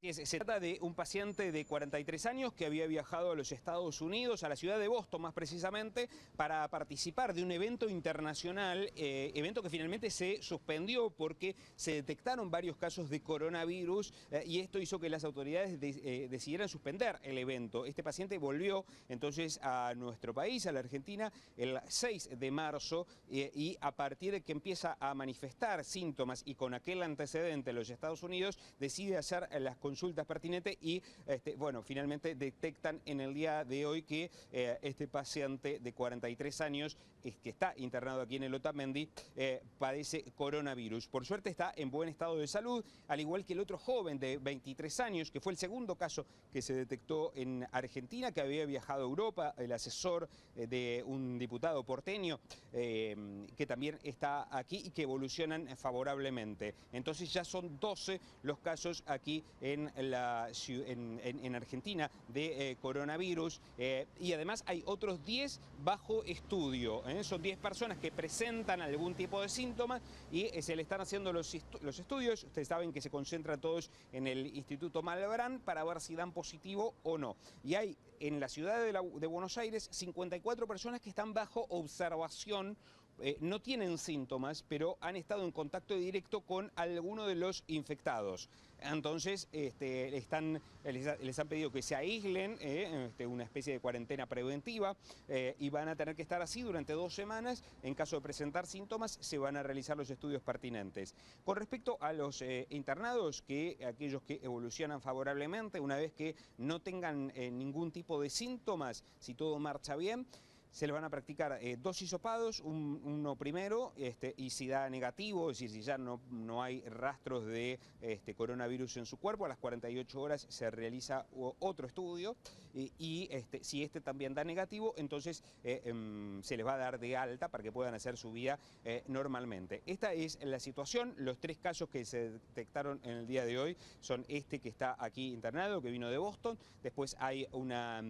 Se trata de un paciente de 43 años que había viajado a los Estados Unidos, a la ciudad de Boston más precisamente, para participar de un evento internacional, evento que finalmente se suspendió porque se detectaron varios casos de coronavirus y esto hizo que las autoridades decidieran suspender el evento. Este paciente volvió entonces a nuestro país, a la Argentina, el 6 de marzo y a partir de que empieza a manifestar síntomas y con aquel antecedente en los Estados Unidos, decide hacer las consultas pertinentes y bueno, finalmente detectan en el día de hoy que este paciente de 43 años que está internado aquí en el Otamendi padece coronavirus. Por suerte está en buen estado de salud, al igual que el otro joven de 23 años, que fue el segundo caso que se detectó en Argentina, que había viajado a Europa, el asesor de un diputado porteño que también está aquí y que evolucionan favorablemente. Entonces ya son 12 los casos aquí en Argentina de coronavirus y además hay otros 10 bajo estudio. Son 10 personas que presentan algún tipo de síntomas y se le están haciendo los estudios. Ustedes saben que se concentran todos en el Instituto Malbrán para ver si dan positivo o no. Y hay en la ciudad de Buenos Aires 54 personas que están bajo observación. No tienen síntomas, pero han estado en contacto directo con alguno de los infectados. Entonces les han pedido que se aíslen, una especie de cuarentena preventiva, y van a tener que estar así durante 2 semanas. En caso de presentar síntomas, se van a realizar los estudios pertinentes. Con respecto a los internados, aquellos que evolucionan favorablemente, una vez que no tengan ningún tipo de síntomas, si todo marcha bien, se le van a practicar 2 hisopados, uno primero, y si da negativo, es decir, si ya no hay rastros de coronavirus en su cuerpo, a las 48 horas se realiza otro estudio, y si también da negativo, entonces se les va a dar de alta para que puedan hacer su vida normalmente. Esta es la situación. Los 3 casos que se detectaron en el día de hoy son que está aquí internado, que vino de Boston, después hay una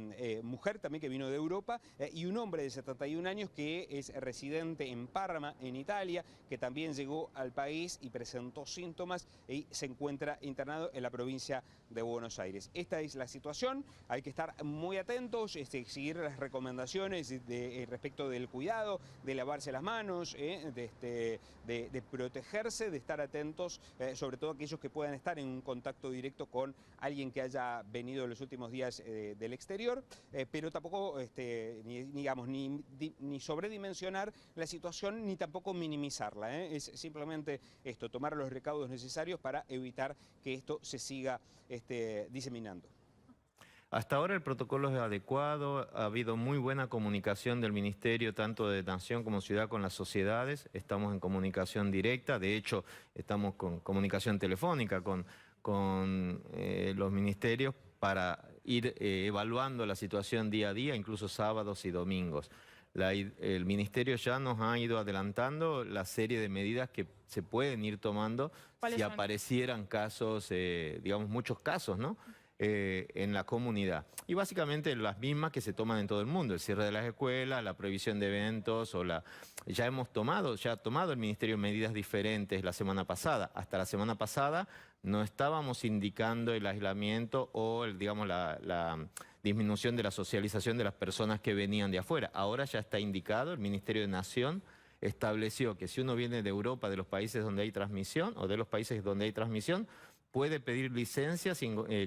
mujer también que vino de Europa, y un hombre de 71 años que es residente en Parma, en Italia, que también llegó al país y presentó síntomas y se encuentra internado en la provincia de Buenos Aires. Esta es la situación, hay que estar muy atentos, seguir las recomendaciones respecto del cuidado, de lavarse las manos, de protegerse, de estar atentos, sobre todo aquellos que puedan estar en un contacto directo con alguien que haya venido en los últimos días del exterior, pero tampoco, ni sobredimensionar la situación ni tampoco minimizarla. Es simplemente esto, tomar los recaudos necesarios para evitar que esto se siga diseminando. Hasta ahora el protocolo es adecuado, ha habido muy buena comunicación del Ministerio, tanto de Nación como Ciudad, con las sociedades. Estamos en comunicación directa, de hecho estamos con comunicación telefónica con los ministerios para ir evaluando la situación día a día, incluso sábados y domingos. El Ministerio ya nos ha ido adelantando la serie de medidas que se pueden ir tomando si aparecieran casos, digamos muchos casos, ¿no? En la comunidad. Y básicamente las mismas que se toman en todo el mundo, el cierre de las escuelas, la prohibición de eventos, ya ha tomado el Ministerio medidas diferentes la semana pasada. Hasta la semana pasada no estábamos indicando el aislamiento o la disminución de la socialización de las personas que venían de afuera. Ahora ya está indicado, el Ministerio de Nación estableció que si uno viene de Europa, de los países donde hay transmisión, o de los países donde hay transmisión, puede pedir licencia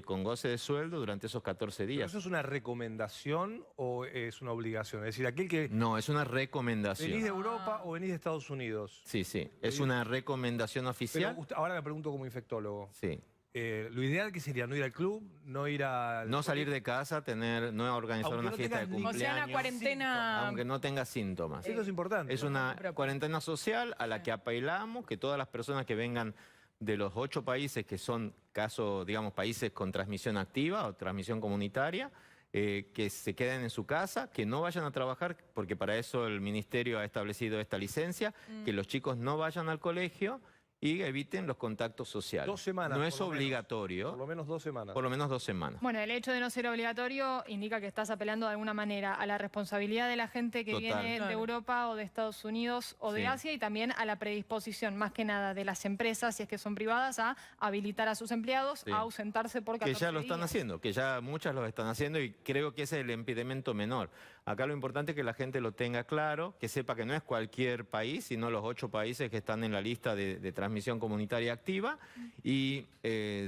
con goce de sueldo durante esos 14 días. ¿Pero eso es una recomendación o es una obligación? Es decir, aquel que... No, es una recomendación. ¿Venís de Europa o venís de Estados Unidos? Sí, sí, es una recomendación oficial. Pero ahora me pregunto como infectólogo. Sí. Lo ideal que sería no ir al club, no ir al... No salir de casa, no organizar Aunque una no fiesta de tengas cumpleaños. O sea, una cuarentena... Aunque no tenga síntomas. Eso es importante. Es una cuarentena social a la que apelamos, que todas las personas que vengan de los 8 países que son casos, digamos, países con transmisión activa o transmisión comunitaria, que se queden en su casa, que no vayan a trabajar, porque para eso el Ministerio ha establecido esta licencia, que los chicos no vayan al colegio y eviten los contactos sociales. 2 semanas. No es por lo menos. obligatorio. Por lo menos 2 semanas. Por lo menos 2 semanas. Bueno, el hecho de no ser obligatorio indica que estás apelando de alguna manera a la responsabilidad de la gente que Total. viene de Europa o de Estados Unidos o de Sí. Asia, y también a la predisposición, más que nada, de las empresas, si es que son privadas, a habilitar a sus empleados Sí. a ausentarse por 14 Que ya lo están días. haciendo, que ya muchas lo están haciendo y creo que ese es el impedimento menor. Acá lo importante es que la gente lo tenga claro, que sepa que no es cualquier país, sino los 8 países que están en la lista de transmisión comunitaria activa, y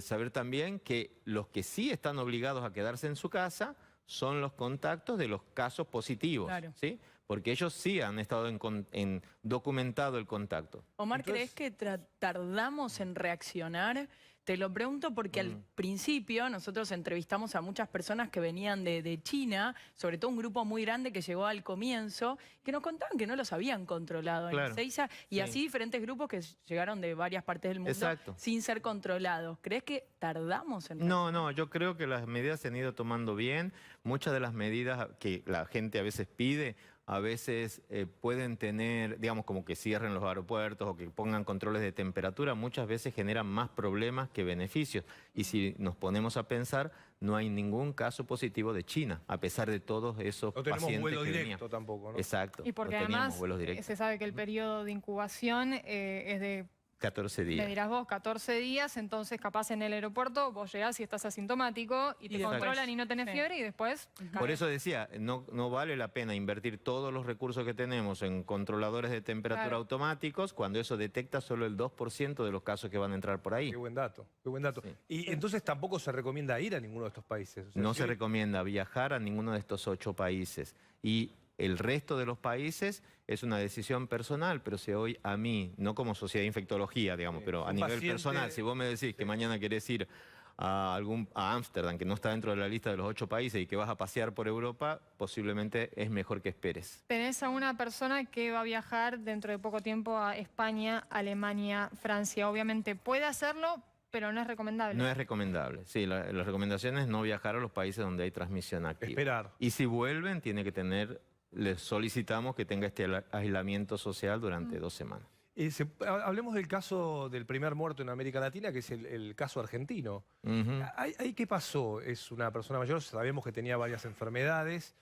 saber también que los que sí están obligados a quedarse en su casa son los contactos de los casos positivos, Claro. ¿sí? Porque ellos sí han estado en documentado el contacto. Omar, Entonces- ¿crees que tardamos en reaccionar? Te lo pregunto porque al principio nosotros entrevistamos a muchas personas que venían de China, sobre todo un grupo muy grande que llegó al comienzo, que nos contaban que no los habían controlado Claro. en Ezeiza, y Sí. así diferentes grupos que llegaron de varias partes del mundo Exacto. sin ser controlados. ¿Crees que tardamos en No, yo creo que las medidas se han ido tomando bien. Muchas de las medidas que la gente a veces pide, a veces pueden tener, digamos, como que cierren los aeropuertos o que pongan controles de temperatura, muchas veces generan más problemas que beneficios. Y si nos ponemos a pensar, no hay ningún caso positivo de China, a pesar de todos esos No tenemos pacientes vuelo que directo venían. tampoco, ¿no? Exacto. Y porque no teníamos además vuelos directos. se sabe que el periodo de incubación es de, 14 me días. dirás vos, 14 días, entonces capaz en el aeropuerto vos llegás y estás asintomático y te después- controlan y no tenés sí. fiebre y después... Por eso decía, no vale la pena invertir todos los recursos que tenemos en controladores de temperatura Claro. automáticos cuando eso detecta solo el 2% de los casos que van a entrar por ahí. Qué buen dato, qué buen dato. Sí. Y entonces tampoco se recomienda ir a ninguno de estos países. O sea, No si se hoy- recomienda viajar a ninguno de estos 8 países. Y el resto de los países es una decisión personal, pero si hoy a mí, no como sociedad de infectología, digamos, Sí, pero a un nivel paciente- personal, si vos me decís que mañana querés ir a Ámsterdam, que no está dentro de la lista de los 8 países, y que vas a pasear por Europa, posiblemente es mejor que esperes. Tenés a una persona que va a viajar dentro de poco tiempo a España, Alemania, Francia. Obviamente puede hacerlo, pero no es recomendable. No es recomendable. Sí, la recomendación es no viajar a los países donde hay transmisión activa. Esperar. Y si vuelven, tiene que tener, les solicitamos que tenga este aislamiento social durante 2 semanas. Hablemos del caso del primer muerto en América Latina, que es el caso argentino. Ujú. ¿Ahí qué pasó? Es una persona mayor, sabemos que tenía varias enfermedades.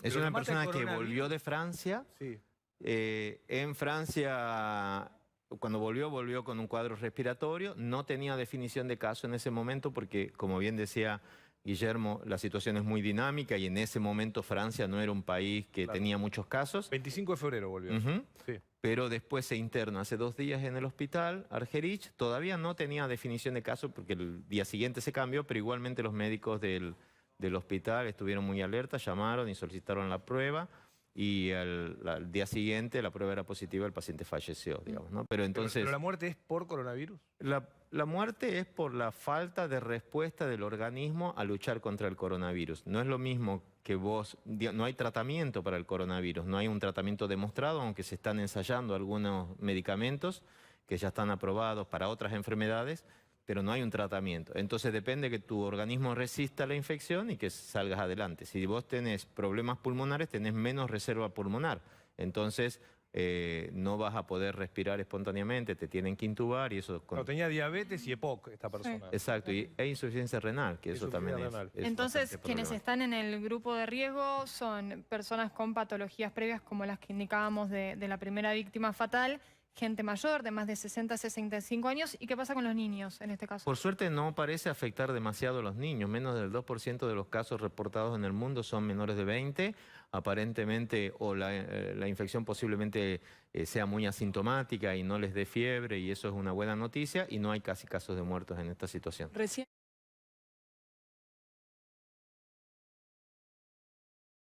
Es pero una le mata el persona que coronavirus. volvió de Francia. Sí. En Francia, cuando volvió con un cuadro respiratorio. No tenía definición de caso en ese momento porque, como bien decía Guillermo, la situación es muy dinámica y en ese momento Francia no era un país que Claro. tenía muchos casos. 25 de febrero volvió. Ujú. Sí. Pero después se interna hace 2 días en el hospital Argerich. Todavía no tenía definición de caso porque el día siguiente se cambió, pero igualmente los médicos del hospital estuvieron muy alertas, llamaron y solicitaron la prueba. Y al día siguiente la prueba era positiva, el paciente falleció, digamos, ¿no? Pero entonces... ¿Pero la muerte es por coronavirus? La muerte es por la falta de respuesta del organismo a luchar contra el coronavirus. No es lo mismo que no hay tratamiento para el coronavirus, no hay un tratamiento demostrado, aunque se están ensayando algunos medicamentos que ya están aprobados para otras enfermedades, pero no hay un tratamiento. Entonces depende que tu organismo resista la infección y que salgas adelante. Si vos tenés problemas pulmonares, tenés menos reserva pulmonar. Entonces no vas a poder respirar espontáneamente, te tienen que intubar y eso... No, tenía diabetes y EPOC esta persona. Exacto, e insuficiencia renal, que eso también Insuficiencia renal. es Entonces, bastante quienes problemático. están en el grupo de riesgo son personas con patologías previas como las que indicábamos de la primera víctima fatal, gente mayor de más de 60 a 65 años. ¿Y qué pasa con los niños en este caso? Por suerte no parece afectar demasiado a los niños. Menos del 2% de los casos reportados en el mundo son menores de 20. Aparentemente, o la infección posiblemente sea muy asintomática y no les dé fiebre, y eso es una buena noticia, y no hay casi casos de muertos en esta situación. Recién